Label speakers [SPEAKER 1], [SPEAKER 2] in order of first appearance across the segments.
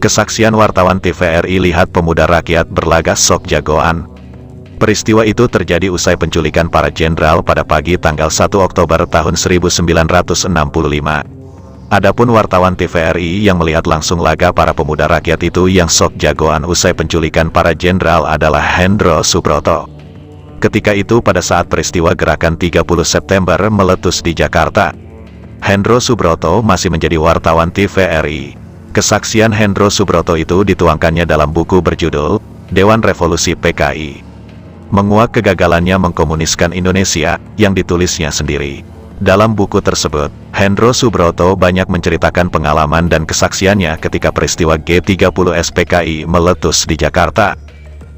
[SPEAKER 1] Kesaksian wartawan TVRI lihat pemuda rakyat berlaga sok jagoan. Peristiwa itu terjadi usai penculikan para jenderal pada pagi tanggal 1 Oktober tahun 1965. Adapun wartawan TVRI yang melihat langsung laga para pemuda rakyat itu yang sok jagoan usai penculikan para jenderal adalah Hendro Subroto. Ketika itu pada saat peristiwa gerakan 30 September meletus di Jakarta. Hendro Subroto masih menjadi wartawan TVRI. Kesaksian Hendro Subroto itu dituangkannya dalam buku berjudul Dewan Revolusi PKI. Menguak kegagalannya mengkomuniskan Indonesia, yang ditulisnya sendiri. Dalam buku tersebut, Hendro Subroto banyak menceritakan pengalaman dan kesaksiannya ketika peristiwa G30 SPKI meletus di Jakarta.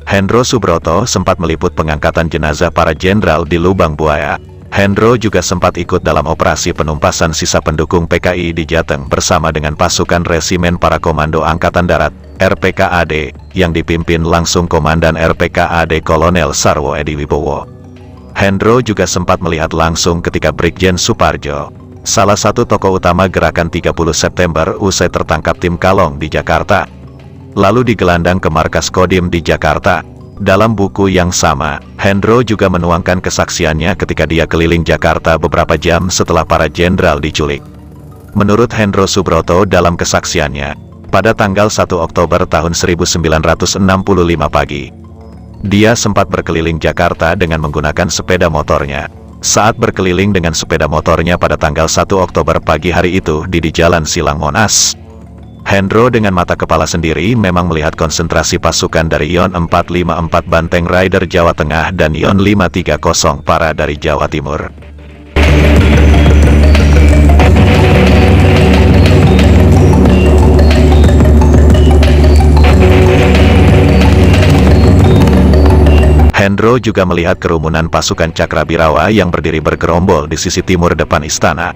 [SPEAKER 1] Hendro Subroto sempat meliput pengangkatan jenazah para jenderal di Lubang Buaya. Hendro juga sempat ikut dalam operasi penumpasan sisa pendukung PKI di Jateng bersama dengan pasukan Resimen Para Komando Angkatan Darat, RPKAD, yang dipimpin langsung Komandan RPKAD Kolonel Sarwo Edi Wibowo. Hendro juga sempat melihat langsung ketika Brigjen Suparjo, salah satu tokoh utama gerakan 30 September usai tertangkap tim Kalong di Jakarta, lalu digelandang ke markas Kodim di Jakarta. Dalam buku yang sama, Hendro juga menuangkan kesaksiannya ketika dia keliling Jakarta beberapa jam setelah para jenderal diculik. Menurut Hendro Subroto dalam kesaksiannya, pada tanggal 1 Oktober tahun 1965 pagi, dia sempat berkeliling Jakarta dengan menggunakan sepeda motornya. Saat berkeliling dengan sepeda motornya pada tanggal 1 Oktober pagi hari itu di Jalan Silang Monas, Hendro dengan mata kepala sendiri memang melihat konsentrasi pasukan dari Yon 454 Banteng Rider Jawa Tengah dan Yon 530 Para dari Jawa Timur. Hendro juga melihat kerumunan pasukan Cakrabirawa yang berdiri bergerombol di sisi timur depan istana.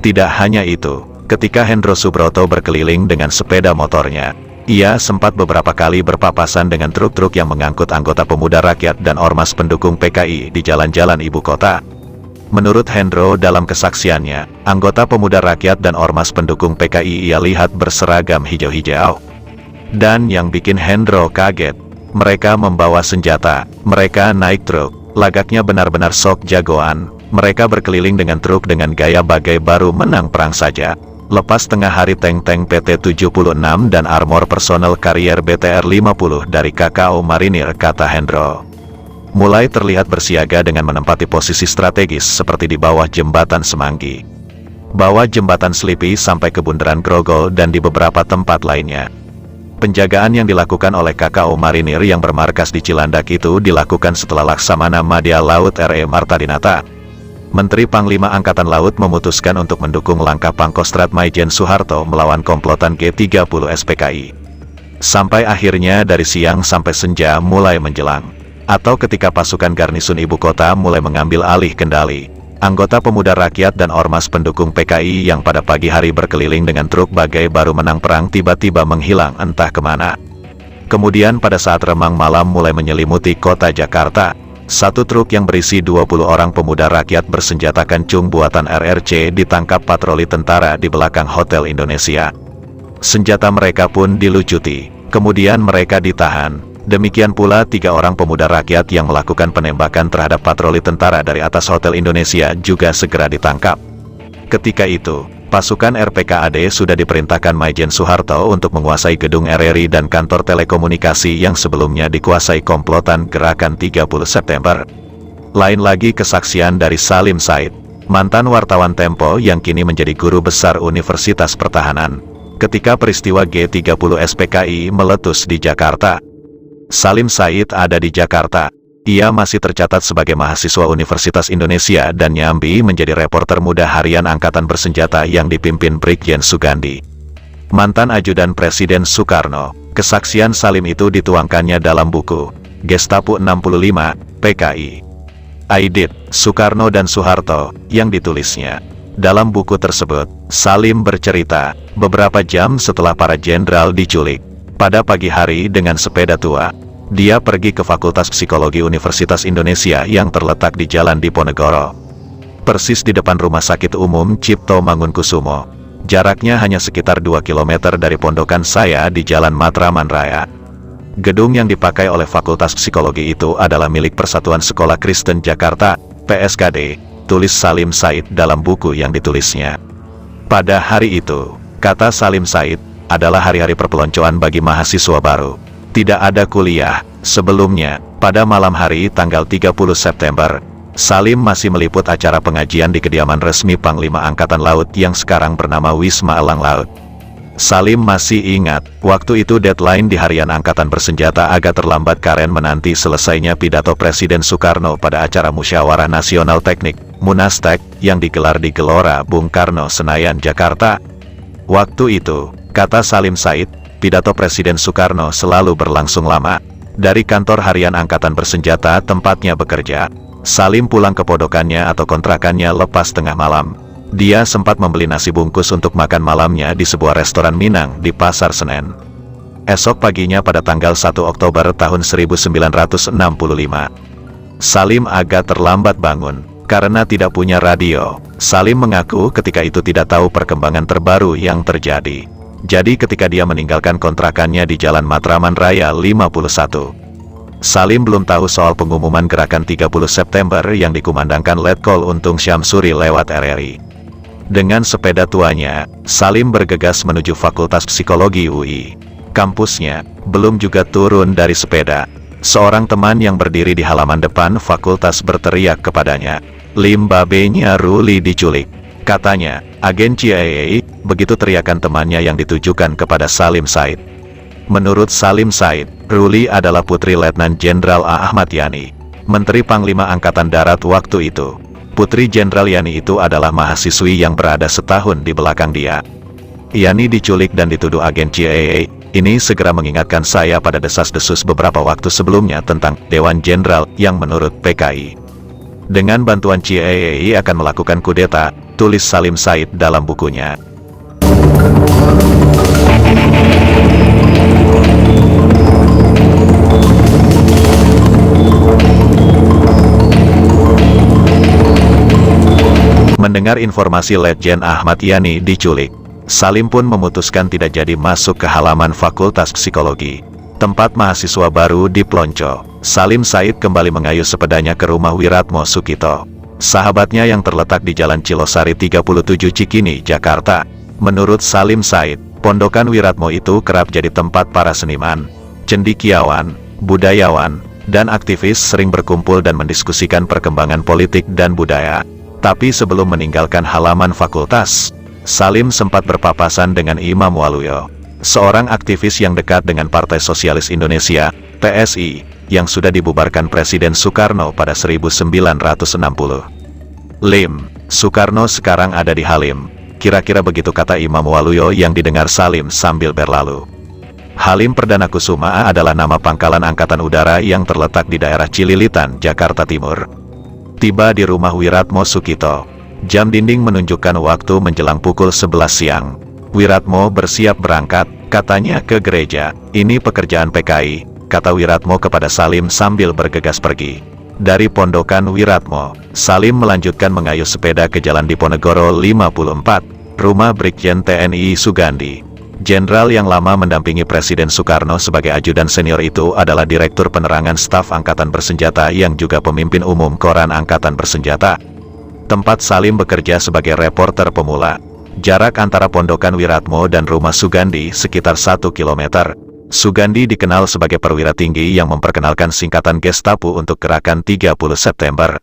[SPEAKER 1] Tidak hanya itu, ketika Hendro Subroto berkeliling dengan sepeda motornya, ia sempat beberapa kali berpapasan dengan truk-truk yang mengangkut anggota pemuda rakyat dan ormas pendukung PKI di jalan-jalan ibu kota. Menurut Hendro dalam kesaksiannya, anggota pemuda rakyat dan ormas pendukung PKI ia lihat berseragam hijau-hijau. Dan yang bikin Hendro kaget, mereka membawa senjata, mereka naik truk, lagaknya benar-benar sok jagoan. Mereka berkeliling dengan truk dengan gaya bagai baru menang perang saja. Lepas tengah hari tank-tank PT-76 dan armor personel karier BTR-50 dari KKO Marinir, kata Hendro. Mulai terlihat bersiaga dengan menempati posisi strategis seperti di bawah jembatan Semanggi, bawah jembatan Selipi sampai ke Bundaran Grogol dan di beberapa tempat lainnya. Penjagaan yang dilakukan oleh KKO Marinir yang bermarkas di Cilandak itu dilakukan setelah Laksamana Madya Laut R.E. Martadinata, Menteri Panglima Angkatan Laut, memutuskan untuk mendukung langkah Pangkostrat Maijen Soeharto melawan komplotan G30 SPKI. Sampai akhirnya dari siang sampai senja mulai menjelang, atau ketika pasukan garnisun ibu kota mulai mengambil alih kendali, anggota pemuda rakyat dan ormas pendukung PKI yang pada pagi hari berkeliling dengan truk bagai baru menang perang tiba-tiba menghilang entah kemana. Kemudian pada saat remang malam mulai menyelimuti kota Jakarta. Satu truk yang berisi 20 orang pemuda rakyat bersenjatakan cung buatan RRC ditangkap patroli tentara di belakang Hotel Indonesia. Senjata mereka pun dilucuti, kemudian mereka ditahan. Demikian pula 3 orang pemuda rakyat yang melakukan penembakan terhadap patroli tentara dari atas Hotel Indonesia juga segera ditangkap. Ketika itu, pasukan RPKAD sudah diperintahkan Maijen Soeharto untuk menguasai gedung RRI dan kantor telekomunikasi yang sebelumnya dikuasai komplotan gerakan 30 September. Lain lagi kesaksian dari Salim Said, mantan wartawan Tempo yang kini menjadi guru besar Universitas Pertahanan, ketika peristiwa G30 SPKI meletus di Jakarta. Salim Said ada di Jakarta. Ia masih tercatat sebagai mahasiswa Universitas Indonesia dan nyambi menjadi reporter muda harian Angkatan Bersenjata yang dipimpin Brigjen Sugandi, mantan ajudan Presiden Soekarno. Kesaksian Salim itu dituangkannya dalam buku Gestapo 65, PKI, Aidit, Soekarno dan Soeharto, yang ditulisnya. Dalam buku tersebut, Salim bercerita, beberapa jam setelah para jenderal diculik, pada pagi hari dengan sepeda tua, dia pergi ke Fakultas Psikologi Universitas Indonesia yang terletak di Jalan Diponegoro, persis di depan Rumah Sakit Umum Cipto Mangunkusumo. Jaraknya hanya sekitar 2 km dari pondokan saya di Jalan Matraman Raya. Gedung yang dipakai oleh Fakultas Psikologi itu adalah milik Persatuan Sekolah Kristen Jakarta, PSKD, tulis Salim Said dalam buku yang ditulisnya. Pada hari itu, kata Salim Said, adalah hari-hari perpeloncoan bagi mahasiswa baru. Tidak ada kuliah. Sebelumnya, pada malam hari tanggal 30 September, Salim masih meliput acara pengajian di kediaman resmi Panglima Angkatan Laut yang sekarang bernama Wisma Elang Laut. Salim masih ingat, waktu itu deadline di Harian Angkatan Bersenjata agak terlambat karena menanti selesainya pidato Presiden Soekarno pada acara Musyawarah Nasional Teknik, Munastek, yang digelar di Gelora Bung Karno, Senayan, Jakarta. Waktu itu, kata Salim Said, pidato Presiden Soekarno selalu berlangsung lama. Dari kantor Harian Angkatan Bersenjata tempatnya bekerja, Salim pulang ke podokannya atau kontrakannya lepas tengah malam. Dia sempat membeli nasi bungkus untuk makan malamnya di sebuah restoran Minang di Pasar Senen. Esok paginya pada tanggal 1 Oktober tahun 1965, Salim agak terlambat bangun, karena tidak punya radio. Salim mengaku ketika itu tidak tahu perkembangan terbaru yang terjadi. Jadi ketika dia meninggalkan kontrakannya di Jalan Matraman Raya 51, Salim belum tahu soal pengumuman gerakan 30 September yang dikumandangkan Letkol Untung Syamsuri lewat RRI. Dengan sepeda tuanya, Salim bergegas menuju Fakultas Psikologi UI. Kampusnya, belum juga turun dari sepeda. Seorang teman yang berdiri di halaman depan fakultas berteriak kepadanya, "Limbabenya Ruli diculik." Katanya, agen CIA, begitu teriakan temannya yang ditujukan kepada Salim Said. Menurut Salim Said, Ruli adalah putri Letnan Jenderal A. Ahmad Yani, Menteri Panglima Angkatan Darat waktu itu. Putri Jenderal Yani itu adalah mahasiswi yang berada setahun di belakang dia. Yani diculik dan dituduh agen CIA. Ini segera mengingatkan saya pada desas-desus beberapa waktu sebelumnya tentang Dewan Jenderal yang menurut PKI dengan bantuan CIA akan melakukan kudeta, tulis Salim Said dalam bukunya. Mendengar informasi Letjen Ahmad Yani diculik, Salim pun memutuskan tidak jadi masuk ke halaman Fakultas Psikologi. Tempat mahasiswa baru di Plonco, Salim Said kembali mengayuh sepedanya ke rumah Wiratmo Sukito, sahabatnya yang terletak di Jalan Cilosari 37 Cikini, Jakarta. Menurut Salim Said, pondokan Wiratmo itu kerap jadi tempat para seniman, cendekiawan, budayawan, dan aktivis sering berkumpul dan mendiskusikan perkembangan politik dan budaya. Tapi sebelum meninggalkan halaman fakultas, Salim sempat berpapasan dengan Imam Waluyo, seorang aktivis yang dekat dengan Partai Sosialis Indonesia, PSI, yang sudah dibubarkan Presiden Soekarno pada 1960. "Lim, Soekarno sekarang ada di Halim." Kira-kira begitu kata Imam Waluyo yang didengar Salim sambil berlalu. Halim Perdana Kusuma adalah nama pangkalan Angkatan Udara yang terletak di daerah Cililitan, Jakarta Timur. Tiba di rumah Wiratmo Sukito, jam dinding menunjukkan waktu menjelang pukul 11 siang. Wiratmo bersiap berangkat, katanya ke gereja. "Ini pekerjaan PKI," kata Wiratmo kepada Salim sambil bergegas pergi. Dari pondokan Wiratmo, Salim melanjutkan mengayuh sepeda ke Jalan Diponegoro 54, rumah Brigjen TNI Sugandi. Jenderal yang lama mendampingi Presiden Soekarno sebagai ajudan senior itu adalah Direktur Penerangan Staf Angkatan Bersenjata yang juga pemimpin umum Koran Angkatan Bersenjata. Tempat Salim bekerja sebagai reporter pemula. Jarak antara pondokan Wiratmo dan rumah Sugandi sekitar 1 km. Sugandi dikenal sebagai perwira tinggi yang memperkenalkan singkatan Gestapo untuk gerakan 30 September.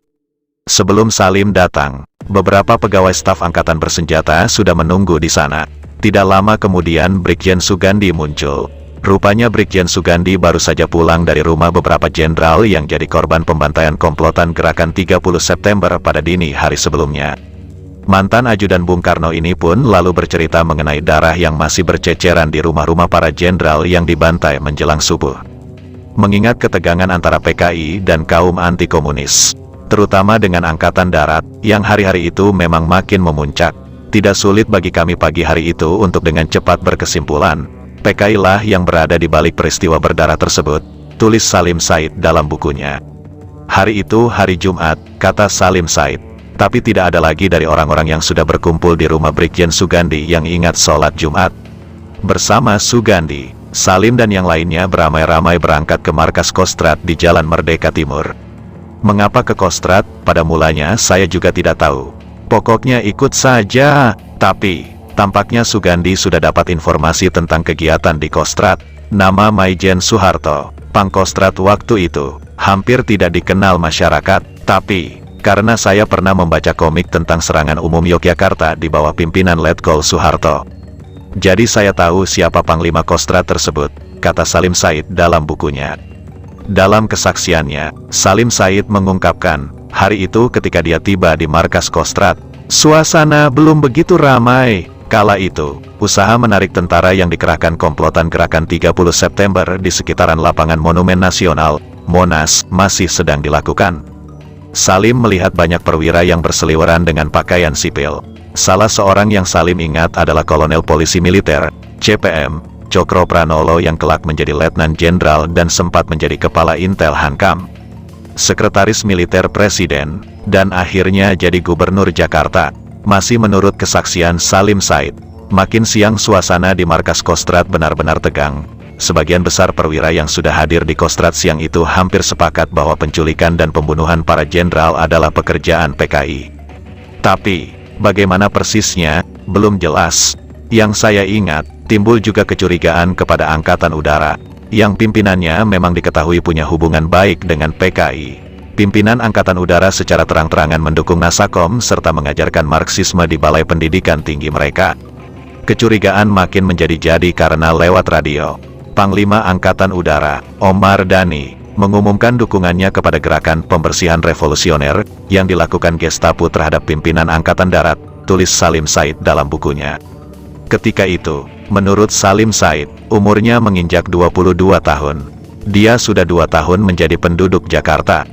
[SPEAKER 1] Sebelum Salim datang, beberapa pegawai staf Angkatan Bersenjata sudah menunggu di sana. Tidak lama kemudian Brigjen Sugandi muncul. Rupanya Brigjen Sugandi baru saja pulang dari rumah beberapa jenderal yang jadi korban pembantaian komplotan gerakan 30 September pada dini hari sebelumnya. Mantan ajudan Bung Karno ini pun lalu bercerita mengenai darah yang masih berceceran di rumah-rumah para jenderal yang dibantai menjelang subuh. Mengingat ketegangan antara PKI dan kaum anti-komunis, terutama dengan Angkatan Darat, yang hari-hari itu memang makin memuncak. Tidak sulit bagi kami pagi hari itu untuk dengan cepat berkesimpulan, PKI lah yang berada di balik peristiwa berdarah tersebut, tulis Salim Said dalam bukunya. Hari itu hari Jumat, kata Salim Said. Tapi tidak ada lagi dari orang-orang yang sudah berkumpul di rumah Brigjen Sugandi yang ingat sholat Jumat. Bersama Sugandi, Salim dan yang lainnya beramai-ramai berangkat ke markas Kostrad di Jalan Merdeka Timur. Mengapa ke Kostrad? Pada mulanya saya juga tidak tahu. Pokoknya ikut saja. Tapi tampaknya Sugandi sudah dapat informasi tentang kegiatan di Kostrad. Nama Maijen Soeharto, Pangkostrad waktu itu, hampir tidak dikenal masyarakat. Tapi, karena saya pernah membaca komik tentang serangan umum Yogyakarta di bawah pimpinan Letkol Soeharto. Jadi saya tahu siapa Panglima Kostrad tersebut, kata Salim Said dalam bukunya. Dalam kesaksiannya, Salim Said mengungkapkan, hari itu ketika dia tiba di markas Kostrad, suasana belum begitu ramai. Kala itu, usaha menarik tentara yang dikerahkan komplotan gerakan 30 September di sekitaran lapangan Monumen Nasional, Monas, masih sedang dilakukan. Salim melihat banyak perwira yang berseliweran dengan pakaian sipil. Salah seorang yang Salim ingat adalah Kolonel Polisi Militer, CPM, Cokro Pranolo yang kelak menjadi Letnan Jenderal dan sempat menjadi Kepala Intel Hankam, Sekretaris Militer Presiden, dan akhirnya jadi Gubernur Jakarta. Masih menurut kesaksian Salim Said, makin siang suasana di markas Kostrad benar-benar tegang. Sebagian besar perwira yang sudah hadir di Kostrad siang itu hampir sepakat bahwa penculikan dan pembunuhan para jenderal adalah pekerjaan PKI. Tapi, bagaimana persisnya, belum jelas. Yang saya ingat, timbul juga kecurigaan kepada Angkatan Udara, yang pimpinannya memang diketahui punya hubungan baik dengan PKI. Pimpinan Angkatan Udara secara terang-terangan mendukung Nasakom serta mengajarkan Marxisme di Balai Pendidikan Tinggi mereka. Kecurigaan makin menjadi-jadi karena lewat radio, Panglima Angkatan Udara, Omar Dhani, mengumumkan dukungannya kepada gerakan pembersihan revolusioner yang dilakukan Gestapo terhadap pimpinan Angkatan Darat, tulis Salim Said dalam bukunya. Ketika itu, menurut Salim Said, umurnya menginjak 22 tahun. Dia sudah 2 tahun menjadi penduduk Jakarta.